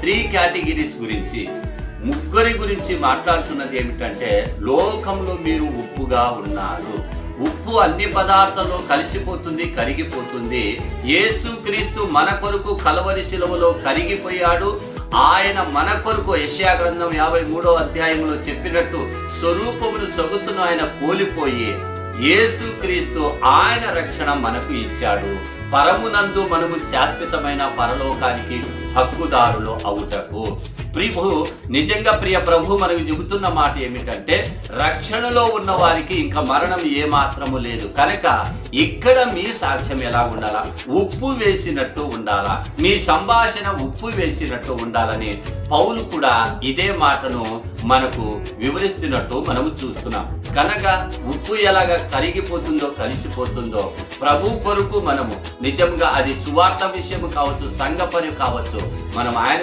Three categories గురించి, ముగ్గురి గురించి మాట్లాడుతున్నది ఏమిటంటే, లోకంలో మీరు ఉప్పుగా ఉన్నారు. ఉప్పు అన్ని పదార్థాల్లో కలిసిపోతుంది, కరిగిపోతుంది. యేసుక్రీస్తు మన కొరకు కలవరి శిలువలో కరిగిపోయాడు. ఆయన మన కొరకు యెషయా గ్రంథం 53వ అధ్యాయంలో చెప్పినట్టు స్వరూపమును సొగసును ఆయన కోల్పోయి యేసుక్రీస్తు ఆయన రక్షణ మనకు ఇచ్చాడు. పరమునందు మనము శాశ్వతమైన పరలోకానికి హక్కుదారులు అవుటకు. నిజంగా ప్రియ ప్రభు మనకు చెబుతున్న మాట ఏమిటంటే, రక్షణలో ఉన్న వారికి ఇంకా మరణం ఏమాత్రము లేదు. కనుక ఇక్కడ మీ సాక్ష్యం ఎలా ఉండాలా? ఉప్పు వేసినట్టు ఉండాలా, మీ సంభాషణ ఉప్పు వేసినట్టు ఉండాలని పౌలు కూడా ఇదే మాటను మనకు వివరిస్తున్నట్టు మనము చూస్తున్నాం. కనుక ఉప్పు ఎలాగా కరిగిపోతుందో, కలిసిపోతుందో, ప్రభు కొరకు మనము నిజంగా అది సువార్త విషయం కావచ్చు, సంఘ పని కావచ్చు, మనం ఆయన